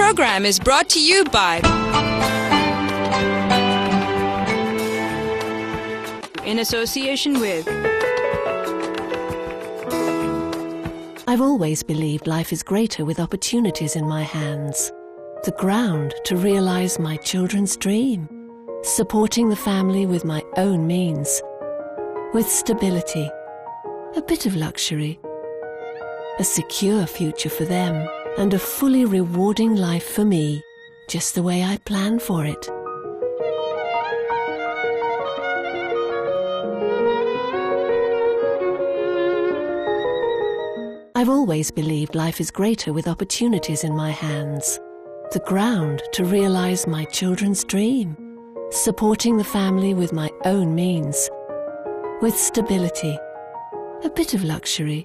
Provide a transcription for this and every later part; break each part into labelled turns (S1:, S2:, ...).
S1: program is brought to you by in association with.
S2: I've always believed life is greater with opportunities in my hands. The ground to realize my children's dream. Supporting the family with my own means. With stability. A bit of luxury. A secure future for them. And a fully rewarding life for me. Just the way I planned for it. I've always believed life is greater with opportunities in my hands. The ground to realize my children's dream. Supporting the family with my own means. With stability. A bit of luxury.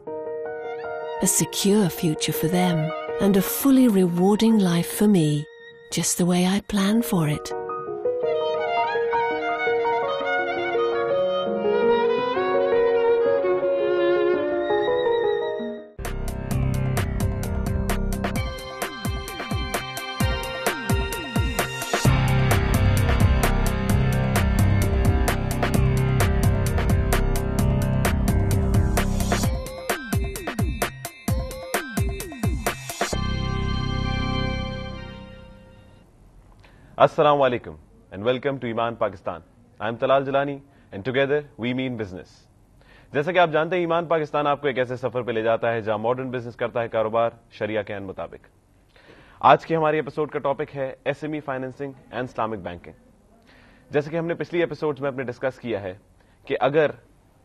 S2: A secure future for them. And a fully rewarding life for me. Just the way I planned for it.
S3: Assalamu alaikum and welcome to Iman Pakistan. I am Talal Jalani and together we mean business. جیسا کہ آپ جانتے ہیں ایمان پاکستان آپ کو ایک ایسے سفر پہ لے جاتا ہے جہاں ماڈرن بزنس کرتا ہے کاروبار شریعہ کے عین مطابق. آج کے ہماری ایپیسوڈ کا ٹاپک ہے S M E financing and Islamic banking. جیسے کہ ہم نے پچھلی ایپیسوڈ میں اپنے ڈسکس کیا ہے کہ اگر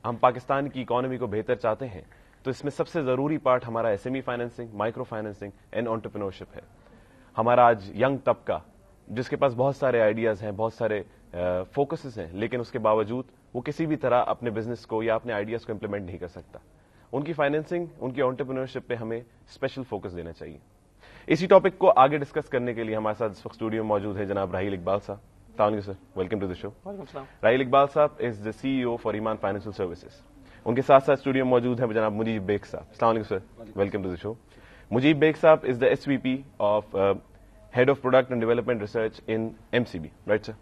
S3: ہم پاکستان کی اکانومی کو بہتر چاہتے ہیں تو اس میں سب سے ضروری پارٹ ہمارا S M E financing micro financing and entrepreneurship ہے. ہمارا آج ینگ طبقہ جس کے پاس بہت سارے آئیڈیاز ہیں بہت سارے فوکسز ہیں لیکن اس کے باوجود وہ کسی بھی طرح اپنے بزنس کو یا اپنے آئیڈیاز کو امپلیمنٹ نہیں کر سکتا. ان کی فائنینسنگ ان کی انٹرپرینورشپ پہ ہمیں اسپیشل فوکس دینا چاہیے. اسی ٹاپک کو آگے ڈسکس کرنے کے لیے ہمارے ساتھ اس وقت اسٹوڈیو میں موجود ہے جناب راہیل اقبال صاحب. السلام علیکم سر, ویلکم ٹو دی شو. راہیل اقبال صاحب is the C E O for ایمان فائنینشیل سروسز. ان کے ساتھ ساتھ اسٹوڈیو میں موجود ہیں جناب مجیب بیگ صاحب. السلام علیکم sir, welcome to the show. Mujeeb Baig صاحب is the S V P of head of product and development research in M C B, right sir?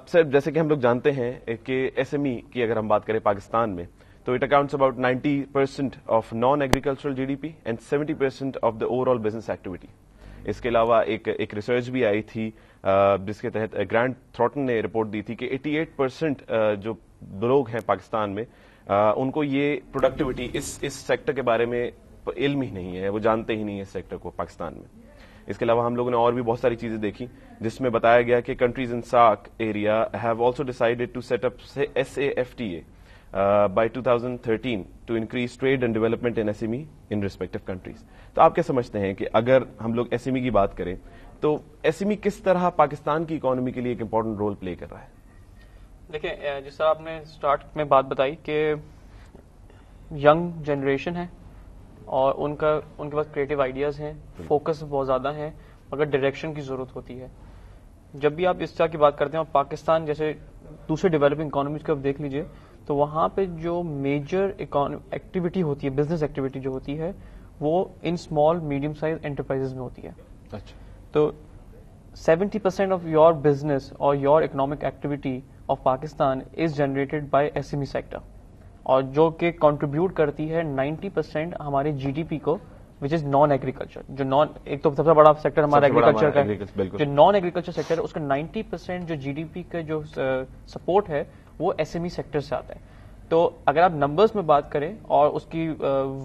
S3: Sir جیسے کہ ہم لوگ جانتے ہیں کہ ایس ایم ای کی اگر ہم بات کریں پاکستان میں تو it accounts about 90% of non agricultural G D P and 70% of the overall business activity. اس کے علاوہ ایک ریسرچ بھی آئی تھی جس کے تحت گرانٹ تھروٹن نے رپورٹ دی تھی کہ 88% جو لوگ ہیں پاکستان میں ان کو یہ پروڈکٹیوٹی اس سیکٹر کے بارے میں علم ہی نہیں ہے, وہ جانتے ہی نہیں ہے اس سیکٹر کو پاکستان میں. اس کے علاوہ ہم لوگوں نے اور بھی بہت ساری چیزیں دیکھی جس میں بتایا گیا کہ کنٹریز ان ساک area have also decided to set up S A F T A by 2013 to increase trade and development in S M E in respective countries. تو آپ کیا سمجھتے ہیں کہ اگر ہم لوگ ایس ایم ای کی بات کریں تو ایس ایم ای کس طرح پاکستان کی اکانومی کے لیے ایک امپورٹنٹ رول پلے کر رہا ہے؟
S4: دیکھیں, جس طرح آپ نے اسٹارٹ میں بات بتائی کہ ینگ جنریشن ہے اور ان کے پاس کریٹو آئیڈیاز ہیں, فوکس بہت زیادہ ہیں, مگر ڈائریکشن کی ضرورت ہوتی ہے. جب بھی آپ اس طرح کی بات کرتے ہیں اور پاکستان جیسے دوسرے ڈیولپنگ اکانومیز کو آپ دیکھ لیجئے تو وہاں پہ جو میجر ایکٹیویٹی ہوتی ہے, بزنس ایکٹیویٹی جو ہوتی ہے وہ in small medium size enterprise میں ہوتی ہے.
S3: اچھا,
S4: تو 70% آف یور بزنس اور your economic activity of Pakistan is generated by S M E sector, اور جو کہ کنٹریبیوٹ کرتی ہے 90% ہمارے جی ڈی پی کو, وچ از نان ایگریکلچر. جو ایک تو سب سے بڑا سیکٹر ہمارا ایگریکلچر کا ہے, جو نان ایگریکلچر سیکٹر ہے اس کا 90% جو جی ڈی پی کا جو سپورٹ ہے وہ ایس ایم ای سیکٹر سے آتا ہے. تو اگر آپ نمبرز میں بات کریں اور اس کی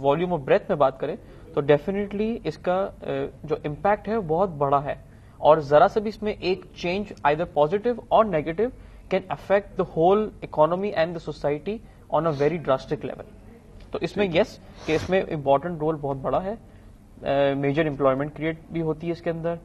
S4: والیوم اور بریتھ میں بات کریں تو ڈیفینیٹلی اس کا جو امپیکٹ ہے بہت بڑا ہے, اور ذرا سا بھی اس میں ایک چینج آئدر پازیٹو اور negative can affect the whole economy and the society on a very drastic level. تو اس میں یس کہ اس میں امپورٹنٹ رول بہت بڑا ہے, میجر امپلائمنٹ کریٹ بھی ہوتی ہے اس کے اندر.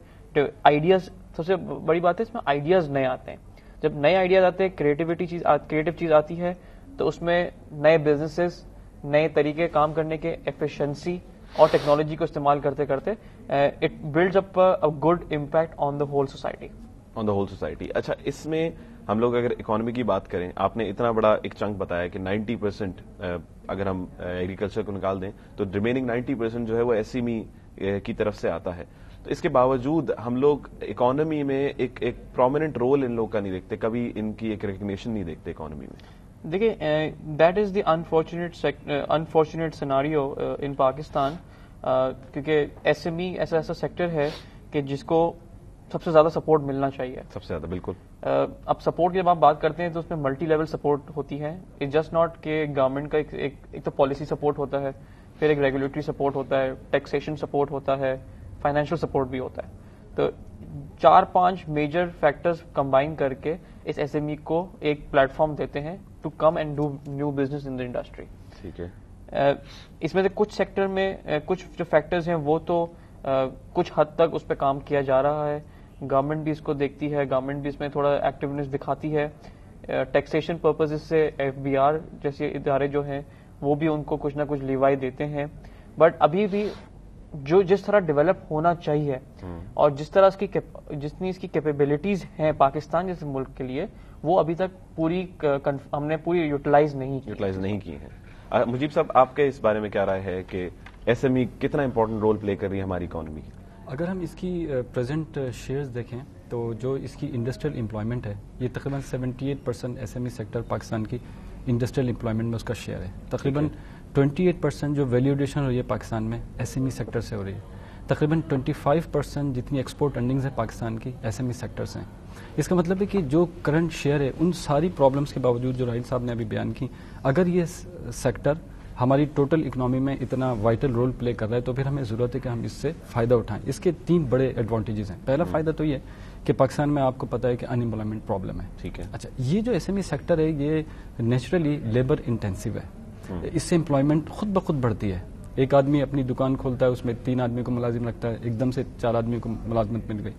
S4: آئیڈیاز سب سے بڑی بات ہے اس میں آئیڈیاز نئے آتے ہیں. جب نئے آئیڈیاز آتے ہیں, کریٹو چیز آتی ہے تو اس میں نئے بزنسز, نئے طریقے کام کرنے کے, ایفیشنسی اور ٹیکنالوجی کو استعمال کرتے کرتے it builds up a good impact on the whole society.
S3: اچھا, اس میں ہم لوگ اگر اکانومی کی بات کریں, آپ نے اتنا بڑا ایک چنک بتایا کہ 90% اگر ہم ایگریکلچر کو نکال دیں تو ریمیننگ 90% جو ہے وہ ایس ایم ای کی طرف سے آتا ہے. تو اس کے باوجود ہم لوگ اکانومی میں ایک پرومیننٹ رول ان لوگ کا نہیں دیکھتے, کبھی ان کی ایک ریکگنیشن نہیں دیکھتے اکانومی میں.
S4: دیکھیے that is the unfortunate scenario in Pakistan, کیونکہ ایس ایم ای ایسا سیکٹر ہے کہ جس کو سب سے زیادہ سپورٹ ملنا چاہیے.
S3: سب سے زیادہ بالکل.
S4: اب سپورٹ کی جب آپ بات کرتے ہیں تو اس میں ملٹی لیول سپورٹ ہوتی ہے. اٹ جسٹ ناٹ کہ گورنمنٹ کا ایک تو پالیسی سپورٹ ہوتا ہے, پھر ایک ریگولیٹری سپورٹ ہوتا ہے, ٹیکسیشن سپورٹ ہوتا ہے, فائنینشیل سپورٹ بھی ہوتا ہے. تو 4-5 میجر فیکٹرز کمبائن کر کے اس ایس ایم ای کو ایک پلیٹ فارم دیتے ہیں to come and do new business in the industry.
S3: ٹھیک ہے.
S4: اس میں سے کچھ سیکٹر میں کچھ جو فیکٹرز ہیں وہ تو کچھ حد تک اس پہ کام کیا جا رہا ہے. گورنمنٹ بھی اس کو دیکھتی ہے, گورنمنٹ بھی اس میں تھوڑا ایکٹیونیس دکھاتی ہے. ٹیکسیشن پرپز سے ایف بی آر جیسے ادارے جو ہیں وہ بھی ان کو کچھ نہ کچھ لیوائی دیتے ہیں. بٹ ابھی بھی جو جس طرح ڈیولپ ہونا چاہیے اور جس طرح جتنی اس کی کیپیبلٹیز ہیں پاکستان جیسے ملک کے لیے, وہ ابھی تک ہم نے پوری یوٹیلائز نہیں کی
S3: ہیں. مجیب صاحب, آپ کے اس بارے میں کیا رائے ہے کہ ایس ایم ای کتنا امپورٹنٹ رول پلے کر رہی ہے ہماری اکانومی؟
S5: اگر ہم اس کی پریزنٹ شیئرز دیکھیں تو جو اس کی انڈسٹریل امپلائمنٹ ہے یہ تقریباً 78% S M E sector Pakistan کی انڈسٹریل امپلائمنٹ میں اس کا شیئر ہے. تقریباً 28% جو ویلیو ایڈیشن ہو رہی ہے پاکستان میں ایس ایم ای سیکٹر سے ہو رہی ہے. تقریباً 25% جتنی ایکسپورٹ ارننگز ہے پاکستان کی ایس ایم ای سیکٹر سے ہیں. اس کا مطلب ہے کہ جو کرنٹ شیئر ہے ان ساری پرابلمس کے باوجود جو راہیل صاحب نے ابھی بیان کی, اگر یہ سیکٹر ہماری ٹوٹل اکنامی میں اتنا وائٹل رول پلے کر رہا ہے تو پھر ہمیں ضرورت ہے کہ ہم اس سے فائدہ اٹھائیں. اس کے 3 بڑے ایڈوانٹیجز ہیں. پہلا فائدہ تو یہ کہ پاکستان میں آپ کو پتا ہے کہ ان امپلائمنٹ پرابلم ہے.
S3: ٹھیک ہے.
S5: اچھا, یہ جو ایس ایم ای سیکٹر ہے یہ نیچرلی لیبر انٹینسو ہے. اس سے امپلائمنٹ خود بخود بڑھتی ہے. ایک آدمی اپنی دکان کھولتا ہے, اس میں 3 آدمی کو ملازم رکھتا ہے, ایک دم سے 4 آدمی کو ملازمت مل گئی.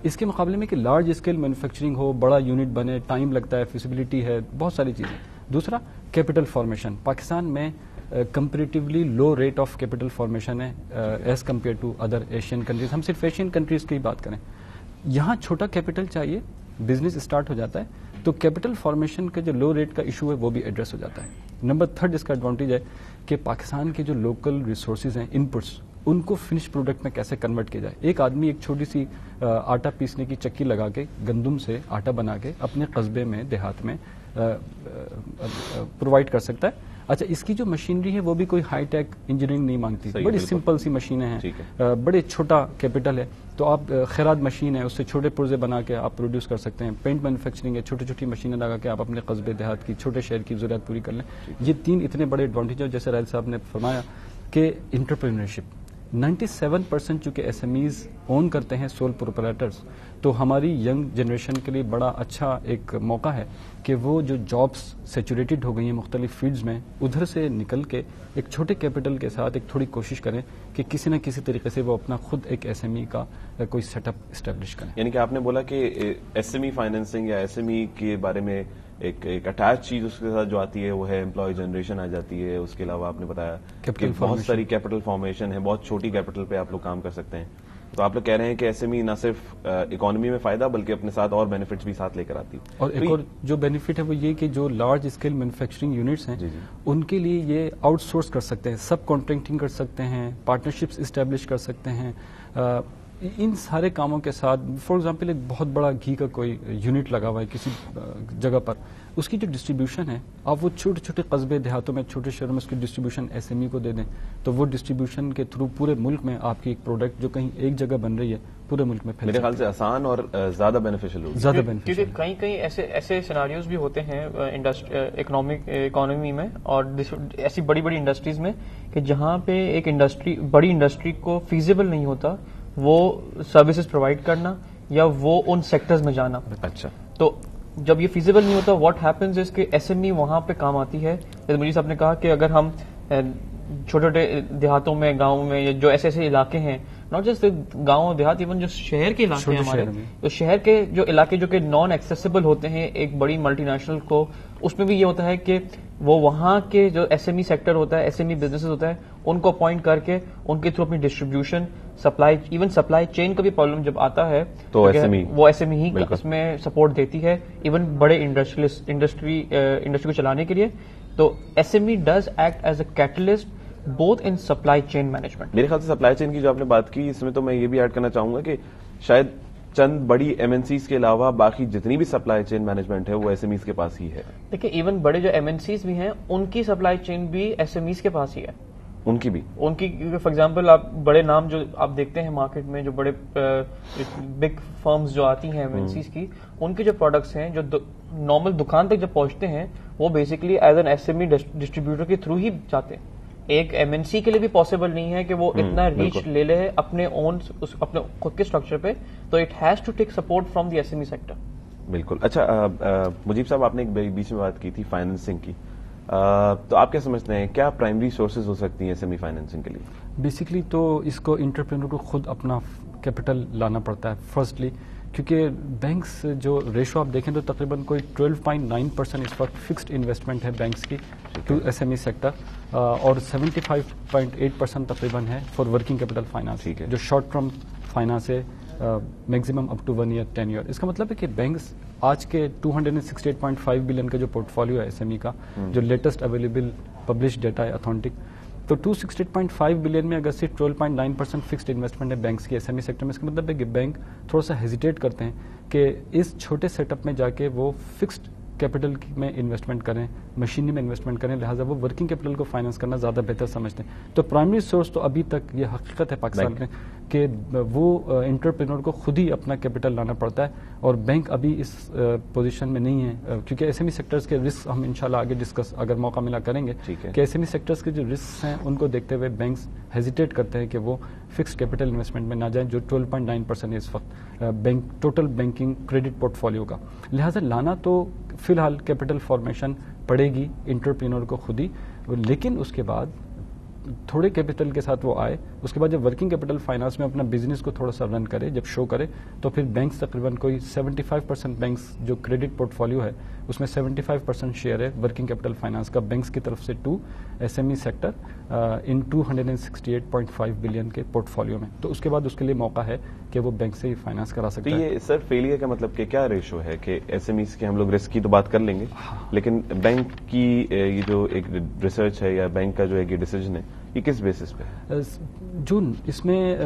S5: اس کے مقابلے میں کہ لارج اسکیل مینوفیکچرنگ ہو, بڑا یونٹ بنے, ٹائم لگتا ہے, فیزیبلٹی ہے, بہت ساری چیزیں. دوسرا کیپٹل فارمیشن. پاکستان میں comparatively low rate of capital formation ہے as compare to other Asian countries. ہم صرف ایشین کنٹریز کی بات کریں, یہاں چھوٹا کیپٹل چاہیے, بزنس اسٹارٹ ہو جاتا ہے, تو کیپٹل فارمیشن کا جو لو ریٹ کا ایشو ہے وہ بھی ایڈریس ہو جاتا ہے. نمبر 3 اس کا ایڈوانٹیج ہے کہ پاکستان کے جو لوکل ریسورسز ہیں, ان پٹس, ان کو فنش پروڈکٹ میں کیسے کنورٹ کیا جائے. ایک آدمی ایک چھوٹی سی آٹا پیسنے کی چکی لگا کے گندم سے آٹا بنا کے اپنے قصبے میں, دیہات میں پرووائڈ کر سکتا ہے. اچھا, اس کی جو مشینری ہے وہ بھی کوئی ہائی ٹیک انجینئرنگ نہیں مانگتی, بڑی سمپل سی مشینیں ہیں, بڑے چھوٹا کیپٹل ہے, تو آپ خیرات مشین ہے اس سے چھوٹے پرزے بنا کے آپ پروڈیوس کر سکتے ہیں. پینٹ مینوفیکچرنگ ہے, چھوٹی چھوٹی مشینیں لگا کے آپ اپنے قصبے دیہات کی, چھوٹے شہر کی ضرورت پوری کر لیں. یہ 3 اتنے بڑے ایڈوانٹیج ہیں. جیسے راہیل صاحب نے فرمایا کہ انٹرپرینورشپ, 97% چونکہ ایس ایم ایز اون کرتے ہیں سول پروپرائٹرز, تو ہماری ینگ جنریشن کے لیے بڑا اچھا ایک موقع ہے کہ وہ جو جابس سیچوریٹڈ ہو گئی ہیں مختلف فیلڈز میں, ادھر سے نکل کے ایک چھوٹے کیپٹل کے ساتھ ایک تھوڑی کوشش کریں کہ کسی نہ کسی طریقے سے وہ اپنا خود ایک ایس ایم ای کا کوئی سیٹ اپ اسٹیبلش کریں.
S3: یعنی کہ آپ نے بولا کہ ایس ایم ای فائنینسنگ یا ایس ایم ای کے بارے میں ایک اٹیچ چیز اس کے ساتھ جو آتی ہے وہ ہے امپلائی جنریشن آ جاتی ہے. اس کے علاوہ آپ نے بتایا کہ بہت ساری کیپٹل فارمیشن ہے, بہت چھوٹی کیپٹل پہ آپ لوگ کام کر سکتے ہیں. تو آپ لوگ کہہ رہے ہیں کہ ایس ایم ای نہ صرف اکانومی میں فائدہ بلکہ اپنے ساتھ اور بینیفٹس بھی ساتھ لے کر آتی ہے.
S5: اور ایک اور جو بینیفٹ ہے وہ یہ کہ جو لارج اسکیل مینوفیکچرنگ یونٹس ہیں ان کے لیے یہ آؤٹ سورس کر سکتے ہیں, سب کانٹریکٹنگ کر سکتے ہیں, پارٹنرشپس اسٹیبلش کر سکتے ہیں. ان سارے کاموں کے ساتھ فار ایگزامپل ایک بہت بڑا گھی کا کوئی یونٹ لگا ہوا ہے کسی جگہ پر, اس کی جو ڈسٹریبیوشن ہے آپ وہ چھوٹے چھوٹے قصبے دیہاتوں میں, چھوٹے شہروں میں اس کی ڈسٹریبیوشن ایس ایم ای کو دے دیں, تو وہ ڈسٹریبیوشن کے تھرو پورے ملک میں آپ کی ایک پروڈکٹ جو کہیں ایک جگہ بن رہی ہے پورے ملک میں پھیل.
S3: میرے خیال سے آسان اور زیادہ بینیفیشل ہوگی.
S5: زیادہ بینیفیشل,
S4: کیونکہ کہیں ایسے سیناریوز بھی ہوتے ہیں اکانومی میں اور ایسی بڑی بڑی انڈسٹریز میں کہ جہاں پہ ایک بڑی انڈسٹری کو فیزیبل نہیں ہوتا وہ سروسز پرووائڈ کرنا یا وہ ان سیکٹرز میں جانا.
S3: اچھا,
S4: تو جب یہ فیزیبل نہیں ہوتا, واٹ ہیپنز از کہ ایس ایم ای وہاں پہ کام آتی ہے. جیسے مجھے صاحب نے کہا کہ اگر ہم چھوٹے چھوٹے دیہاتوں میں, گاؤں میں, یا جو ایسے علاقے ہیں, ناٹ جسٹ گاؤں دیہات, ایون جو شہر کے علاقے ہیں ہمارے, تو شہر کے جو علاقے جو کہ نان ایکسیسیبل ہوتے ہیں ایک بڑی ملٹی نیشنل کو, اس میں بھی یہ ہوتا ہے کہ وہ وہاں کے جو ایس ایم ای سیکٹر ہوتا ہے, ایس ایم ای بزنس ہوتا ہے, ان کو اپوائنٹ کر کے ان کے تھرو اپنی distribution, supply, even supply chain کا بھی پرابلم جب آتا ہے تو وہ ایس ایم ای ہی اس میں سپورٹ دیتی ہے, ایون بڑے انڈسٹری کو چلانے کے لیے. تو S M E does act as a catalyst both in supply chain management.
S3: میرے خیال سے سپلائی چین کی جو آپ نے بات کی اس میں تو میں یہ بھی ایڈ کرنا چاہوں گا کہ شاید چند بڑی ایم این سیز کے علاوہ باقی جتنی بھی سپلائی چین مینجمنٹ ہے وہ ایس ایم ایز کے پاس ہی ہے.
S4: دیکھیں ایون بڑے جو ایم این سیز بھی ہیں ان کی سپلائی چین بھی ایس ایم ایز کے پاس ہی ہے.
S3: ان کی بھی
S4: فار ایگزامپل آپ بڑے نام جو آپ دیکھتے ہیں مارکیٹ میں جو بڑے بگ فرمز جو آتی ہیں ایم این سیز کی, ان کے جو پروڈکٹس ہیں جو نارمل دکان تک جب پہنچتے ہیں وہ basically as an S M E distributor کے تھرو ہی جاتے ہیں. ایک ایم این سی کے لیے بھی پاسبل نہیں ہے کہ وہ اتنا ریچ لے لے اپنے اون اپنے خود کے اسٹرکچر پہ, تو it has to take support from the S M E sector.
S3: بالکل. اچھا مجیب صاحب, آپ نے ایک بیچ میں بات کی تھی فائنینسنگ کی, تو آپ کیا سمجھتے ہیں کیا پرائمری سورسز ہو سکتی ہیں ایس ایم ای فائنینسنگ کے لیے؟
S5: بیسکلی تو اس کو انٹرپرینور کو خود اپنا کیپٹل لانا پڑتا ہے فرسٹلی, کیونکہ بینکس جو ریشو آپ دیکھیں تو تقریباً کوئی 12.9% اس وقت فکسڈ انویسٹمنٹ ہے بینکس کی to S M E sector, اور 75.8% تقریباً ہے فار ورکنگ کیپٹل فائنانس, جو شارٹ ٹرم فائنانس ہے maximum up to 1 year 10 year. اس کا مطلب ہے کہ بینکس آج کے 268.5 بلین کا جو پورٹ فولیو ہے ایس ایم ای کا, جو لیٹسٹ اویلیبل پبلش ڈیٹا ہے اتھینٹک, تو 268.5 بلین میں اگر صرف 12.9% فکسڈ انویسٹمنٹ ہے بینکس کی ایس ایم ای سیکٹر میں, اس کا مطلب ہے کہ بینک تھوڑا سا ہیزیٹیٹ کرتے ہیں کہ اس چھوٹے سیٹ اپ میں جا کے وہ فکسڈ کیپٹل میں انویسٹمنٹ کریں, مشینری میں انویسٹمنٹ کریں, لہٰذا وہ ورکنگ کیپٹل کو فائنانس کرنا زیادہ بہتر سمجھتے ہیں. تو پرائمری سورس تو ابھی تک یہ حقیقت ہے پاکستان میں کہ وہ انٹرپرینور کو خود ہی اپنا کیپٹل لانا پڑتا ہے, اور بینک ابھی اس پوزیشن میں نہیں ہے, کیونکہ ایس ایم ای سیکٹرز کے رسک ہم انشاءاللہ آگے ڈسکس اگر موقع ملا کریں گے کہ ایس ایم ای سیکٹرز کے جو رسک ہیں ان کو دیکھتے ہوئے بینکس ہیزیٹیٹ کرتے ہیں کہ وہ فکسڈ کیپٹل انویسٹمنٹ میں نہ جائیں, جو 12.9% ہے اس وقت bank total banking credit port folio کا. لہٰذا لانا تو فی الحال کیپٹل فارمیشن پڑے گی انٹرپرینور کو خود ہی, لیکن اس کے بعد تھوڑے کیپٹل کے ساتھ وہ آئے, اس کے بعد جب ورکنگ کیپٹل فائنانس میں اپنا بزنس کو تھوڑا سا رن کرے, جب شو کرے, تو پھر بینکس تقریباً کوئی 75% بینکس جو کریڈٹ پورٹ فولیو ہے اس میں 75% شیئر ہے ورکنگ کیپٹل فائنانس کا بینکس کی طرف سے to S M E sector in 268.5 billion کے پورٹ فولیو میں. تو اس کے بعد اس کے لیے موقع ہے کہ وہ بینک سے ہی فائنانس کرا سکتے ہیں.
S3: تو یہ سر فیلئر کا مطلب کہ کیا ریشو ہے کہ ایس ایم ایز کے ہم لوگ رسک کی تو بات کر لیں گے, لیکن بینک کی یہ جو ایک ریسرچ ہے یا بینک کا جو ایک ڈیسیجن ہے یہ کس بیسس پہ؟
S5: جو اس میں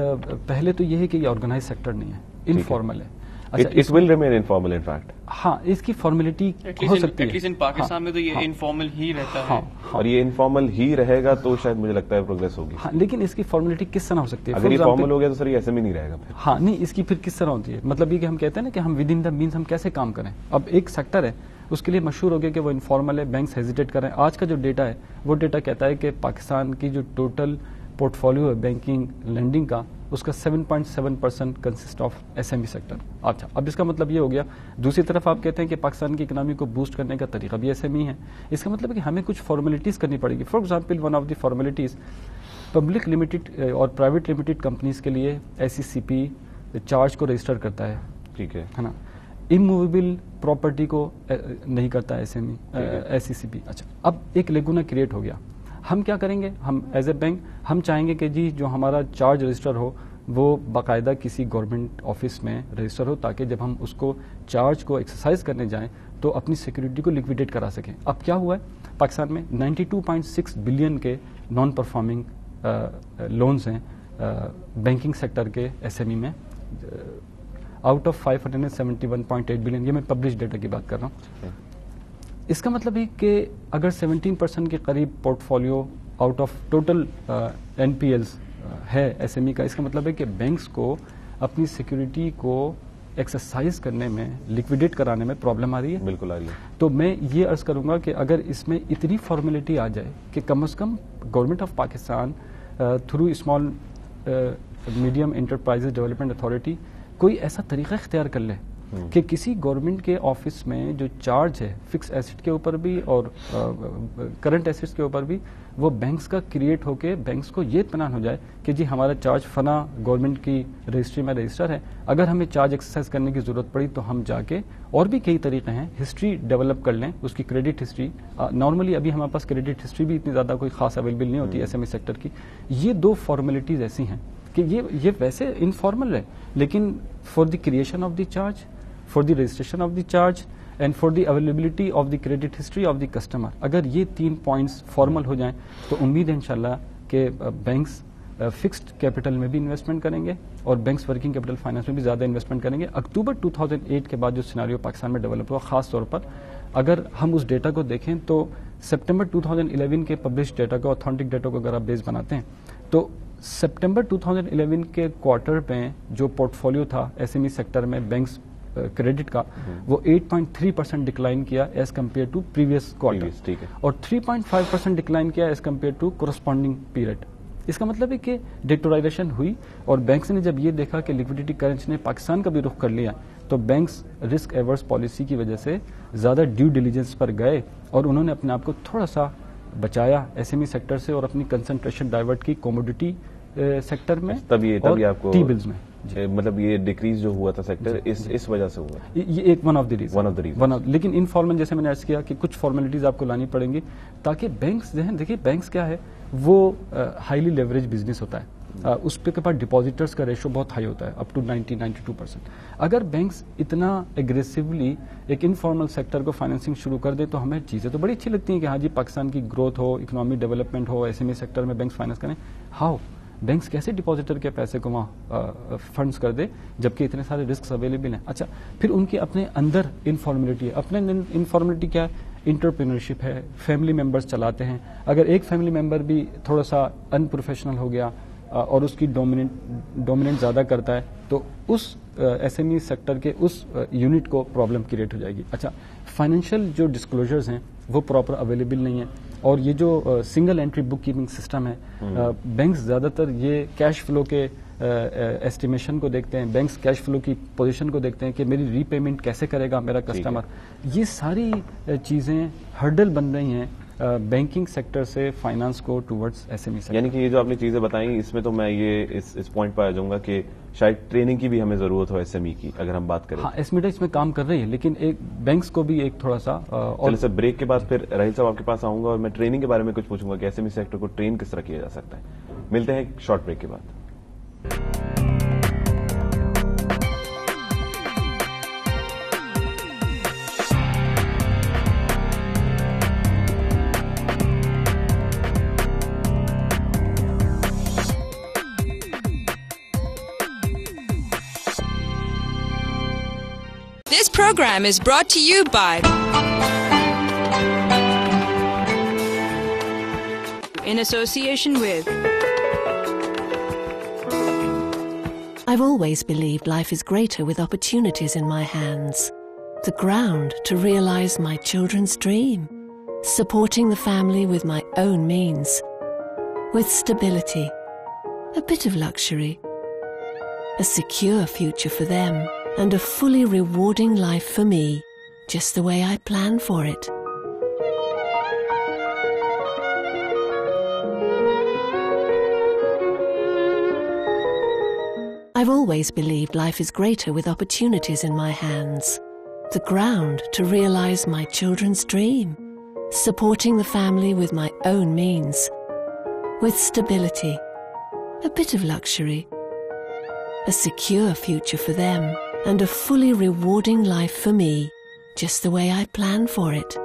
S5: پہلے تو یہ ہے کہ یہ آرگنائز سیکٹر نہیں ہے, انفارمل ہے.
S3: It will remain informal in fact.
S5: ہاں, اس کی فارمیلٹی ہو سکتی ہے,
S4: ایٹ لیسٹ ان پاکستان میں تو یہ انفارمل ہی رہتا ہے,
S3: اور یہ انفارمل ہی رہے گا تو شاید مجھے لگتا ہے پروگریس ہوگی.
S5: ہاں, لیکن اس کی فارمیلٹی کس طرح ہو سکتی ہے؟
S3: اگر یہ فارمل ہو گیا تو سر یہ ایسے بھی نہیں رہے گا پھر.
S5: ہاں نہیں, اس کی پھر کس طرح ہوتی ہے, مطلب یہ کہ ہم کہتے ہیں نا کہ ہم ود ان دا مینس ہم کیسے کام کریں. اب ایک سیکٹر ہے اس کے لیے مشہور ہو گیا کہ وہ انفارمل ہے, بینکس ہیزیٹیٹ کر رہے ہیں. آج کا جو ڈیٹا ہے وہ ڈیٹا کہتا ہے کہ پاکستان کی جو ٹوٹل پورٹ فولیو ہے بینکنگ لینڈنگ کا, اس کا 7.7% consist of S M E sector. اچھا, اب اس کا مطلب یہ ہو گیا. دوسری طرف آپ کہتے ہیں کہ پاکستان کی اکنامی کو بوسٹ کرنے کا طریقہ بھی ایس ایم ای ہے. اس کا مطلب ہے کہ ہمیں کچھ فارمیلٹیز کرنی پڑے گی. For example one of the formalities, public limited اور پرائیویٹ لمیٹڈ کمپنیز کے لیے ایس ای سی پی چارج کو رجسٹر کرتا ہے, ٹھیک ہے نا. اموویبل پراپرٹی کو نہیں کرتا S M E S E C P. اچھا, اب ایک لیگونا کریٹ ہو گیا. ہم کیا کریں گے, ہم ایز اے بینک ہم چاہیں گے کہ جی جو ہمارا چارج رجسٹر ہو وہ باقاعدہ کسی گورنمنٹ آفس میں رجسٹر ہو, تاکہ جب ہم اس کو چارج کو ایکسرسائز کرنے جائیں تو اپنی سیکورٹی کو لیکویڈیٹ کرا سکیں. اب کیا ہوا ہے, پاکستان میں 92.6 بلین کے نان پرفارمنگ لونز ہیں بینکنگ سیکٹر کے ایس ایم ای میں, آؤٹ آف 571.8 بلین. یہ میں پبلش ڈیٹا کی بات کر رہا ہوں. اس کا مطلب ہے کہ اگر 17% کے قریب portfolio out of total N P Ls ہے ایس ایم ای کا, اس کا مطلب ہے کہ بینکس کو اپنی سیکورٹی کو ایکسرسائز کرنے میں, لیکویڈیٹ کرانے میں پرابلم آ رہی ہے.
S3: بالکل آ رہی ہے.
S5: تو میں یہ عرض کروں گا کہ اگر اس میں اتنی فارمیلٹی آ جائے کہ کم از کم government of Pakistan through small medium enterprise development authority کوئی ایسا طریقہ اختیار کر لے کہ کسی گورنمنٹ کے آفس میں جو چارج ہے فکس ایسٹ کے اوپر بھی اور کرنٹ ایسٹس کے اوپر بھی, وہ بینکس کا کریٹ ہو کے بینکس کو یہ اطمینان ہو جائے کہ جی ہمارا چارج فنا گورنمنٹ کی رجسٹری میں رجسٹر ہے, اگر ہمیں چارج ایکسرسائز کرنے کی ضرورت پڑی تو ہم جا کے, اور بھی کئی طریقے ہیں, ہسٹری ڈیولپ کر لیں, اس کی کریڈٹ ہسٹری. نارملی ابھی ہمارے پاس کریڈٹ ہسٹری بھی اتنی زیادہ کوئی خاص اویلیبل نہیں ہوتی ایس ایم ای سیکٹر کی. یہ دو فارمیلٹیز ایسی ہیں کہ یہ ویسے انفارمل ہے, لیکن for the creation of the charge, for the registration of the charge and for the availability of the credit history of the customer, اگر یہ 3 points فارمل ہو جائیں تو امید ہے انشاءاللہ کہ بینکس فکسڈ کیپٹل میں بھی انویسٹمنٹ کریں گے اور بینکس ورکنگ کیپٹل فائنانس میں بھی زیادہ انویسٹمنٹ کریں گے. اکتوبر 2008 کے بعد جو سیناریو پاکستان میں ڈیولپ ہوا, خاص طور پر اگر ہم اس ڈیٹا کو دیکھیں تو سپٹمبر 2011 کے پبلش ڈیٹا کو, اتھینٹک ڈیٹا کو اگر آپ بیس بناتے ہیں تو سپٹمبر 2011 کے کوارٹر میں جو پورٹ فولیو تھا ایس ایم ای سیکٹر میں بینکس کریڈٹ کا, وہ 8.3% ڈکلائن کیا as compare to previous quarter اور 3.5% ڈکلائن کیا as compare to corresponding period. اس کا مطلب ہے کہ ڈیٹورائزیشن ہوئی اور بینکس نے جب یہ دیکھا کہ لیکوڈیٹی کرنچ نے پاکستان کا بھی رخ کر لیا تو بینکس رسک ایورس پالیسی کی وجہ سے زیادہ ڈیو ڈیلیجنس پر گئے اور انہوں نے اپنے آپ کو تھوڑا سا بچایا ایس ایم ای سیکٹر سے اور اپنی کنسنٹریشن ڈائیورٹ کی کوموڈیٹی سیکٹر میں
S3: تبھی آپ کو
S5: ٹی بلز میں.
S3: مطلب یہ ڈیکریز جو ہوا تھا سیکٹر اس وجہ سے ہوا,
S5: یہ ایک ون آف دی ریزن. لیکن انفارمل جیسے میں نے عرض کیا کہ کچھ فارمیلٹیز آپ کو لانی پڑیں گی تاکہ بینکس دیکھیے بینکس کیا ہے, وہ ہائیلی لیوریج بزنس ہوتا ہے, اس پہ کے پاس ڈپازیٹرز کا ریشو بہت ہائی ہوتا ہے اپ ٹو 90-92%. اگر بینکس اتنا ایگریسولی ایک انفارمل سیکٹر کو فائنینسنگ شروع کر دے تو ہمیں چیزیں تو بڑی اچھی لگتی ہیں کہ ہاں جی پاکستان کی گروتھ ہو, اکنامی ڈیولپمنٹ ہو, ایس ایم ای سیکٹر میں بینکس فائنینس کریں. ہاؤ بینکس کیسے ڈپازیٹر کے پیسے کو وہاں فنڈز کر دے جبکہ اتنے سارے رسکس اویلیبل ہیں. اچھا پھر ان کے اپنے اندر انفارمیلٹی ہے. اپنے انفارمیلٹی کیا ہے؟ انٹرپرینرشپ ہے, فیملی ممبرز چلاتے ہیں. اگر ایک فیملی ممبر بھی تھوڑا سا ان پروفیشنل ہو گیا اور اس کی ڈومیننٹ زیادہ کرتا ہے تو اس ایس ایم ای سیکٹر کے اس یونٹ کو پرابلم کریٹ ہو جائے گی. اچھا فائنینشیل جو ڈسکلوجرز ہیں وہ پراپر اویلیبل نہیں ہیں اور یہ جو سنگل انٹری بک کیپنگ سسٹم ہے, بینکس زیادہ تر یہ کیش فلو کے ایسٹیمیشن کو دیکھتے ہیں, بینکس کیش فلو کی پوزیشن کو دیکھتے ہیں کہ میری ری پیمنٹ کیسے کرے گا میرا کسٹمر. یہ ساری چیزیں ہرڈل بن رہی ہیں بینکنگ سیکٹر سے فائنانس کو towards S M E sector.
S3: یعنی کہ یہ جو آپ نے چیزیں بتائیں اس میں تو میں یہ اس پوائنٹ پہ آ جاؤں گا کہ شاید ٹریننگ کی بھی ہمیں ضرورت ہو ایس ایم ای کی اگر ہم بات کریں.
S5: ہاں ایس میڈا اس میں کام کر رہی ہے لیکن ایک بینکس کو بھی ایک تھوڑا سا
S3: اور سر بریک کے بعد پھر راہیل صاحب آپ کے پاس آؤں گا اور میں ٹریننگ کے بارے میں کچھ پوچھوں گا کہ ایس ایم ای سیکٹر کو ٹرین کس طرح کیا جا سکتا ہے. ملتے ہیں ایک شارٹ بریک کے بعد.
S1: This program is brought to you by in association with.
S2: I've always believed life is greater with opportunities in my hands. The ground to realize my children's dream. Supporting the family with my own means. With stability. A bit of luxury. A secure future for them. And a fully rewarding life for me, just the way I planned for it. I've always believed life is greater with opportunities in my hands. The ground to realize my children's dream. Supporting the family with my own means. With stability. A bit of luxury. A secure future for them. And a fully rewarding life for me, just the way I planned for it.